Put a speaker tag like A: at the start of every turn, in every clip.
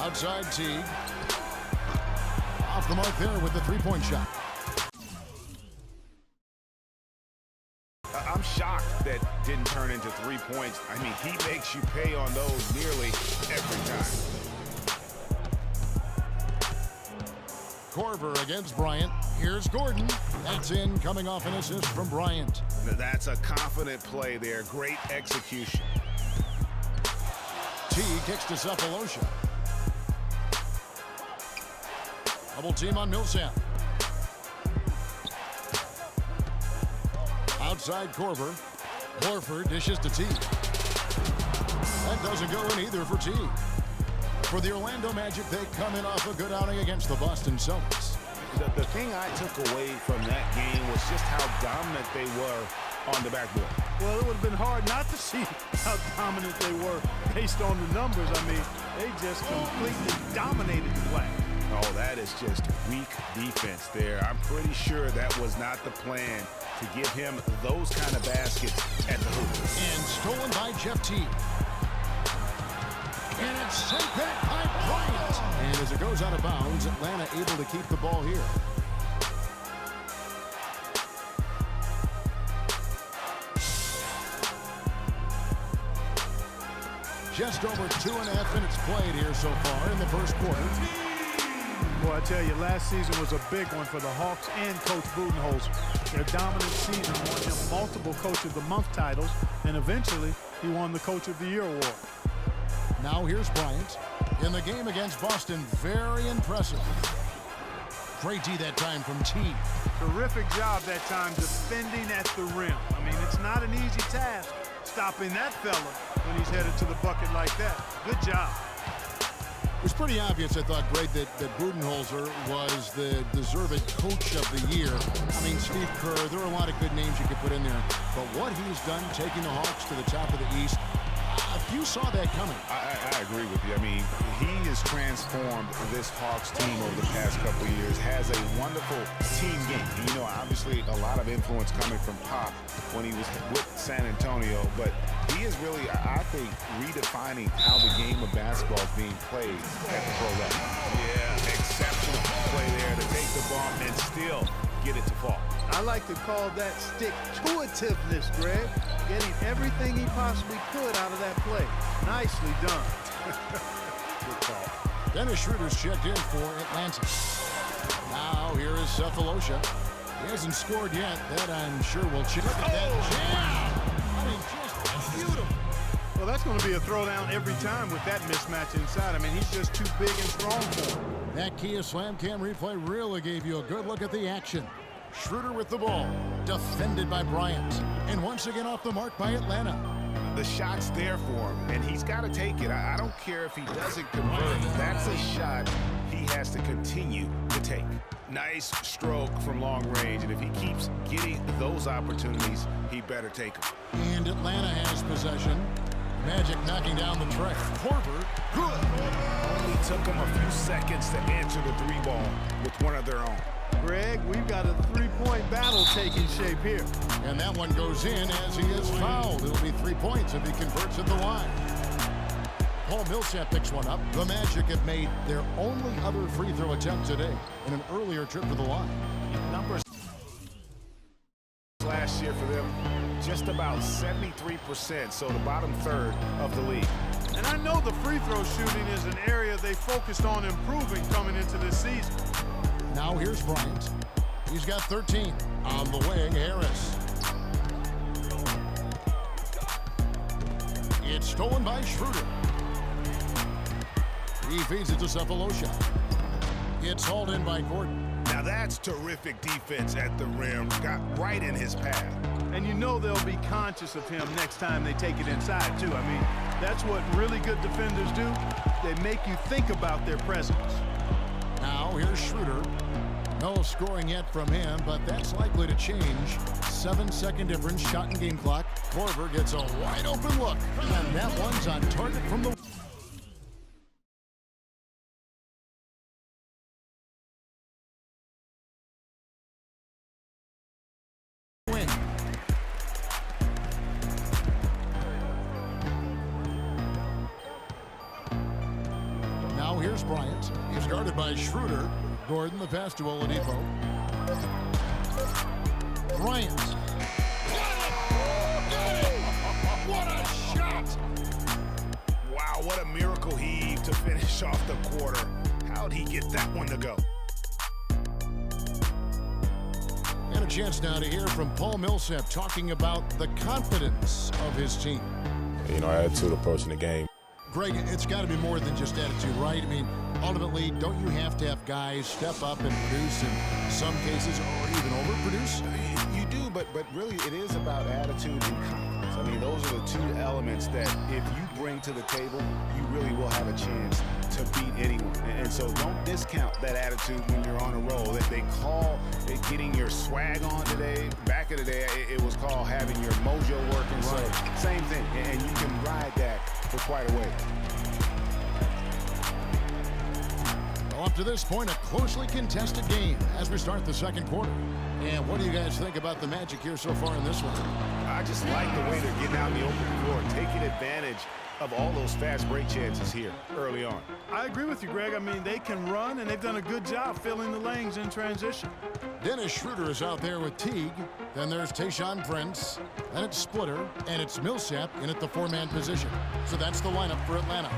A: Outside Teague. Off the mark there with the three-point shot.
B: I'm shocked that didn't turn into 3 points. I mean, he makes you pay on those nearly every time.
A: Korver against Bryant. Here's Gordon. That's in, coming off an assist from Bryant.
B: That's a confident play there. Great execution.
A: T kicks to Cephalosha. Double team on Millsap. Outside Korver. Horford dishes to T. That doesn't go in either for T. For the Orlando Magic, they come in off a good outing against the Boston Celtics.
B: The thing I took away from that game was just how dominant they were on the backboard.
C: Well, it would have been hard not to see how dominant they were based on the numbers. I mean, they just completely dominated the glass.
B: Oh, that is just weak defense there. I'm pretty sure that was not the plan to give him those kind of baskets at the hoop.
A: And stolen by Jeff Teague. And it's sent back by Bryant. And as it goes out of bounds, Atlanta able to keep the ball here. Just over 2.5 minutes played here so far in the first quarter.
C: Boy, I tell you, last season was a big one for the Hawks and Coach Budenholzer. Their dominant season won him multiple Coach of the Month titles, and eventually he won the Coach of the Year award.
A: Now here's Bryant. In the game against Boston, very impressive. Great D that time from T.
C: Terrific job that time defending at the rim. I mean, it's not an easy task stopping that fella when he's headed to the bucket like that. Good job.
A: It was pretty obvious, I thought, Greg, that Budenholzer was the deserved coach of the year. I mean, Steve Kerr, there are a lot of good names you could put in there. But what he's done, taking the Hawks to the top of the East, few saw that coming.
B: I agree with you. I mean, he has transformed this Hawks team over the past couple of years, has a wonderful team game. You know, obviously a lot of influence coming from Pop when he was with San Antonio, but he is really, I think, redefining how the game of basketball is being played at the pro level. Yeah, exceptional play there to take the ball and still get it to fall.
C: I like to call that stick-to-itiveness, Greg. Getting everything he possibly could out of that play. Nicely done.
A: Good call. Dennis Schroeder's checked in for Atlanta. Now here is Cephalosha. He hasn't scored yet. That I'm sure will check. Look at that jam. I mean, just beautiful.
C: Well, that's going to be a throwdown every time with that mismatch inside. I mean, he's just too big and strong for him.
A: That Kia Slam Cam replay really gave you a good look at the action. Schroeder with the ball, defended by Bryant, and once again off the mark by Atlanta.
B: The shot's there for him, and he's got to take it. I don't care if he doesn't convert. That's a shot he has to continue to take. Nice stroke from long range, and if he keeps getting those opportunities, he better take them.
A: And Atlanta has possession. Magic knocking down the tray. Korver, good.
B: Only took him a few seconds to answer the three ball with one of their own.
C: Greg, we've got a three-point battle taking shape here.
A: And that one goes in as he is fouled. It'll be 3 points if he converts at the line. Paul Millsap picks one up. The Magic have made their only other free throw attempt today in an earlier trip to the line.
B: Numbers last year for them, just about 73%, so the bottom third of the league.
C: And I know the free throw shooting is an area they focused on improving coming into this season.
A: Now here's Bryant. He's got 13. On the wing, Harris. It's stolen by Schroeder. He feeds it to Cephalosha. It's hauled in by Gordon.
B: Now that's terrific defense at the rim. Got right in his path.
C: And you know they'll be conscious of him next time they take it inside, too. I mean, that's what really good defenders do. They make you think about their presence.
A: Now here's Schroeder. No scoring yet from him, but that's likely to change. 7-second difference, shot and game clock. Korver gets a wide open look, and that one's on target from the wing. Now go. Here's Bryant. He's guarded by Schroeder. Gordon, the pass to Oladipo. Bryant.
B: What a shot! Wow, what a miracle heave to finish off the quarter. How'd he get that one to go?
A: And a chance now to hear from Paul Millsap talking about the confidence of his team.
D: You know, attitude approaching the game.
A: Greg, it's got to be more than just attitude, right? I mean, ultimately, don't you have to have guys step up and produce in some cases or even overproduce?
B: You do, but really it is about attitude and confidence. I mean, those are the two elements that if you bring to the table, you really will have a chance to beat anyone. And so don't discount that attitude when you're on a roll. That they call it getting your swag on today. Back in the day, it was called having your mojo working.
A: Right.
B: So same thing, and you can ride that for quite a way.
A: Well, up to this point, a closely contested game as we start the second quarter. And what do you guys think about the Magic here so far in this one?
B: I just like the way they're getting out in the open floor, taking advantage of all those fast break chances here early on.
C: I agree with you, Greg. I mean, they can run, and they've done a good job filling the lanes in transition.
A: Dennis Schroeder is out there with Teague. Then there's Tayshaun Prince. Then it's Splitter. And it's Millsap in at the four-man position. So that's the lineup for Atlanta.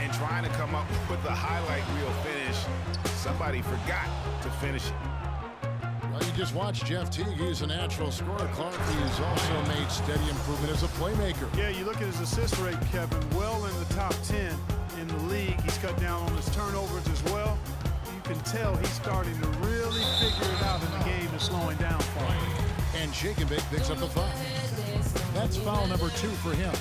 B: And trying to come up with the highlight reel finish, somebody forgot to finish it.
A: Well, you just watched Jeff Teague. He's a natural scorer. Clark, he's also made steady improvement as a playmaker.
C: Yeah, you look at his assist rate, Kevin, well in the top 10 in the league. He's cut down on his turnovers as well. You can tell he's starting to really figure it out, and the game is slowing down for him.
A: And Shake and Bake picks up the foul. That's foul number 2 for him.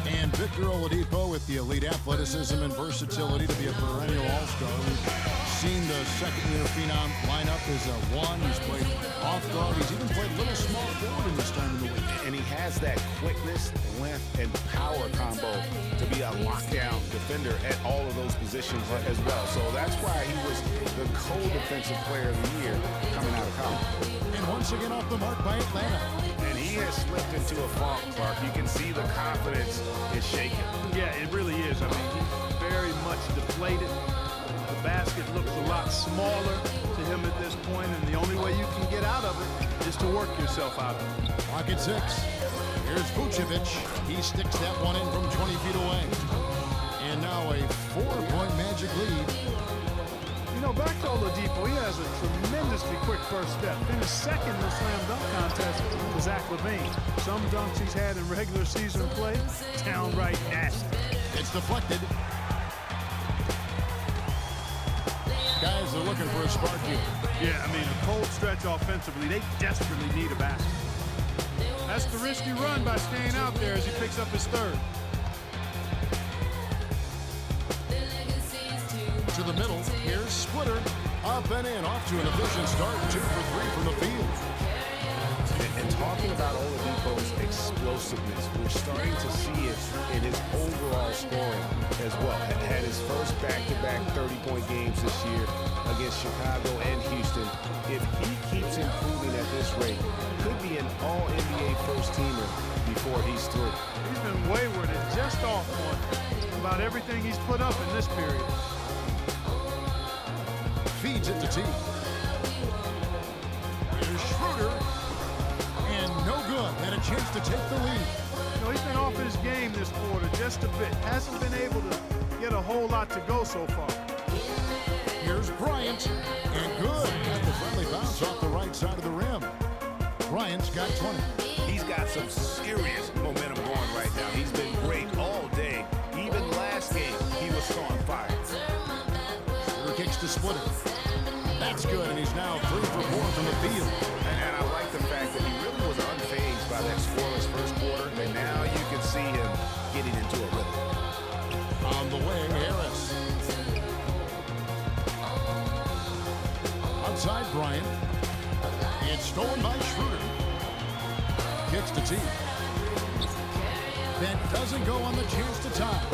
A: And Victor Oladipo with the elite athleticism and versatility to be a perennial all-star. We've seen the second-year phenom line up as a 1. He's played off guard. He's even played a little small forward in this time of the week.
B: And he has that quickness, length, and power combo to be a lockdown defender at all of those positions as well. So that's why he was the co-defensive player of the year coming out of college.
A: And once again off the mark by Atlanta.
B: And he has slipped into a funk, Clark. You can see the confidence is shaking.
C: Yeah, it really is. I mean, he's very much deflated. The basket looks a lot smaller to him at this point, and the only way you can get out of it is to work yourself out of it.
A: Clock at 6. Here's Vucevic. He sticks that one in from 20 feet away. And now a 4-point Magic lead.
C: You know, back to Oladipo, he has a tremendously quick first step. Finished second in the slam dunk contest to Zach LaVine. Some dunks he's had in regular season play, downright nasty.
A: It's deflected. Guys are looking for a spark here.
C: Yeah, I mean, a cold stretch offensively. They desperately need a basket. That's the risky run by staying out there as he picks up his third.
A: To the middle, here's Splitter. Up and in, off to an efficient start. 2 for 3 from the field.
B: And talking about Oladipo's explosiveness, we're starting to see it in his overall scoring as well. Had his first back-to-back 30-point games this year against Chicago and Houston. If he keeps improving at this rate, could be an all-NBA first-teamer before he's through.
C: He's been wayward and just off on about everything he's put up in this period.
A: Feeds it to T. Here's Schroeder. And no good. Had a chance to take the lead.
C: You know, he's been off his game this quarter just a bit. Hasn't been able to get a whole lot to go so far.
A: Here's Bryant. And good. Got the friendly bounce off the right side of the rim. Bryant's got 20.
B: He's got some serious momentum going right now. He's been great all day. Even last game, he was so on fire.
A: Schroeder kicks to Splitter. That's good, and he's now 3 for 4 from the field.
B: And I like the fact that he really was unfazed by that scoreless first quarter, and now you can see him getting into a rhythm.
A: On the wing, Harris. Outside Bryant. It's stolen by Schroeder. Kicks to T. That doesn't go on the chance to tie.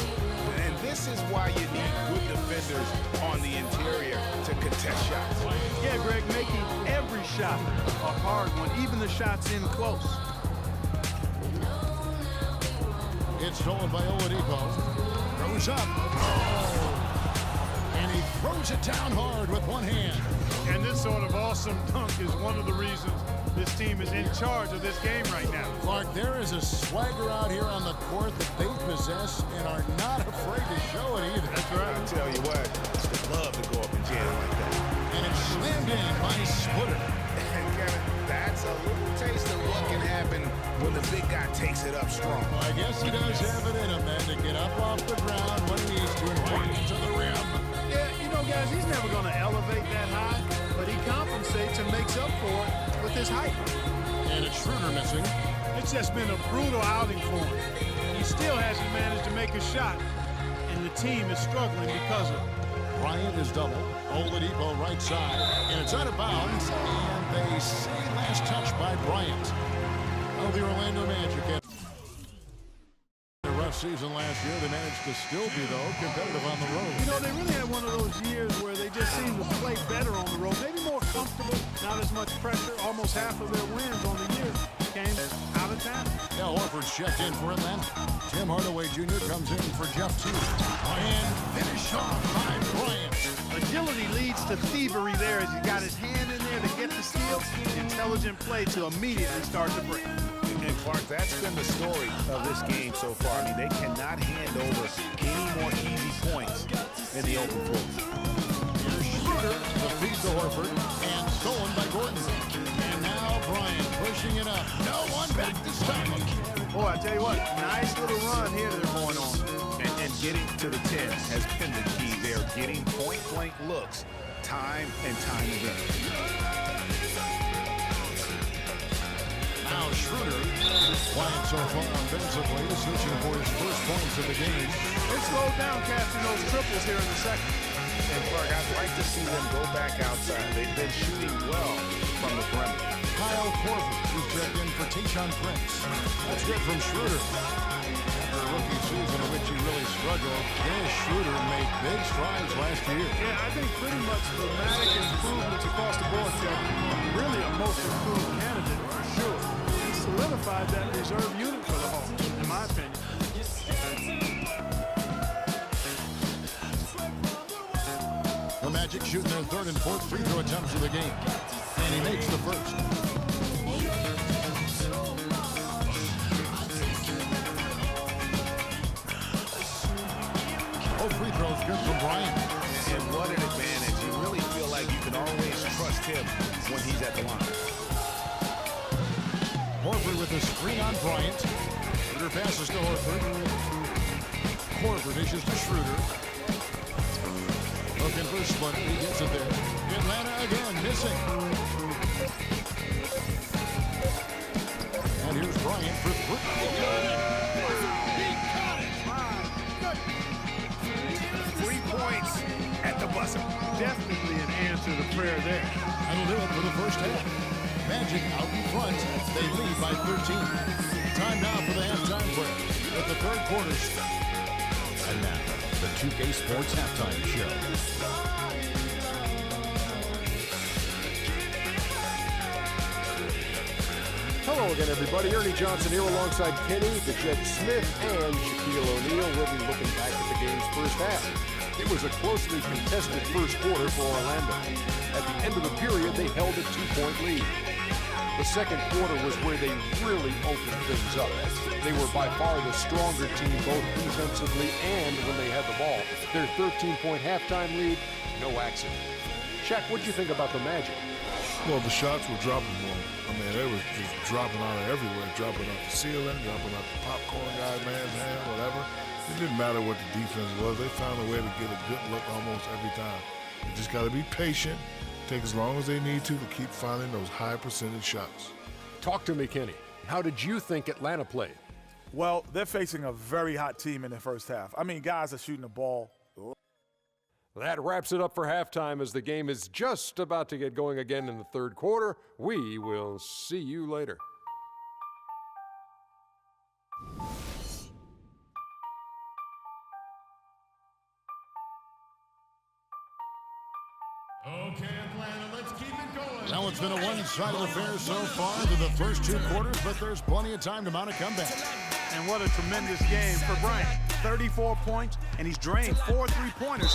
B: And this is why you need good defenders on the interior to contest shots.
C: Yeah, Greg, making every shot a hard one, even the shots in close.
A: It's stolen by Oladipo. Goes up. Oh, Throws it down hard with one hand.
C: And this sort of awesome dunk is one of the reasons this team is in charge of this game right now.
A: Clark, there is a swagger out here on the court that they possess and are not afraid to show it either.
C: That's right.
B: I tell you what, I love to go up and jam like that.
A: And it's slammed in by Splitter.
B: And Kevin, that's a little taste of what can happen when the big guy takes it up strong.
A: Well, I guess he does have it in him, man, to get up off the ground when he needs to and point to the rim.
C: Yeah, you know, guys, he's never going to elevate that high, but he compensates and makes up for it with his height.
A: And it's Schroeder missing.
C: It's just been a brutal outing for him. He still hasn't managed to make a shot, and the team is struggling because of it.
A: Bryant is double. Oladipo right side, and it's out of bounds. And they say last touch by Bryant. Well, the Orlando Magic had a rough season last year. They managed to still be, though, competitive on the road.
C: You know, they really had one of those years where they just seemed to play better on the road. Maybe more comfortable, not as much pressure. Almost half of their wins on the year came out of town.
A: Al Horford's checked in for Atlanta. Tim Hardaway Jr. comes in for Jeff Teague. And finish off by Bryant.
C: Agility leads to thievery there as he got his hand in there to get the steal. Intelligent play to immediately start the break.
B: And Clark, that's been the story of this game so far. I mean, they cannot hand over any more easy points in the open floor.
A: Here's Schroeder, the feed to Horford, and stolen by Gordon. And now Bryant pushing it up. No one back to stop him.
C: Boy, I tell you what, nice little run here they're going on.
B: And getting to the 10 has been the key there. Getting point-blank looks time and time again.
A: Now Schroeder, quiet so far offensively, searching for his first points of the game.
C: They slowed down casting those triples here in the second.
B: And Clark, I'd like to see them go back outside. They've been shooting well from the perimeter.
A: Kyle Korver, who's checked in for Tayshaun Prince. That's good from Schroeder. After a rookie season in which he really struggled, Dennis Schroeder made big strides last year.
C: Yeah, I think pretty much dramatic improvements across the board, Jack. Really a most improved candidate for sure. He solidified that reserve unit for the Hawks, in my opinion.
A: The Magic shooting their third and fourth free throw attempts of the game. And he makes the first. Both free throws good from Bryant.
B: And what an advantage. You really feel like you can always trust him when he's at the line.
A: Horford with a screen on Bryant. Schroeder passes to Horford. Horford dishes to Schroeder. Looking for Splitter. He gets it there. Atlanta again, missing. And here's Bryant for 3. He got it.
B: 3 points at the buzzer.
C: Definitely an answer to prayer there.
A: That'll do it for the first half. Magic out in front. They lead by 13. Time now for the halftime break. With the third quarter start.
E: And now, the 2K Sports Halftime Show.
F: Hello again, everybody. Ernie Johnson here alongside Kenny, Jed Smith, and Shaquille O'Neal. We'll be looking back at the game's first half. It was a closely contested first quarter for Orlando. At the end of the period, they held a 2-point lead. The second quarter was where they really opened things up. They were by far the stronger team, both defensively and when they had the ball. Their 13-point halftime lead, no accident. Shaq, what do you think about the Magic?
G: Well, the shots were dropping more. I mean, they were just dropping out of everywhere, dropping off the ceiling, dropping off the popcorn guy, man's hand, whatever. It didn't matter what the defense was. They found a way to get a good look almost every time. You just got to be patient, take as long as they need to keep finding those high percentage shots.
F: Talk to me, Kenny. How did you think Atlanta played?
H: Well, they're facing a very hot team in the first half. I mean, guys are shooting the ball.
F: That wraps it up for halftime as the game is just about to get going again in the third quarter. We will see you later.
A: Okay, Atlanta, let's keep it going. Now it's been a one-sided affair so far through the first 2 quarters, but there's plenty of time to mount a comeback.
C: And what a tremendous game for Bryant. 34 points, and he's drained 4 3-pointers here.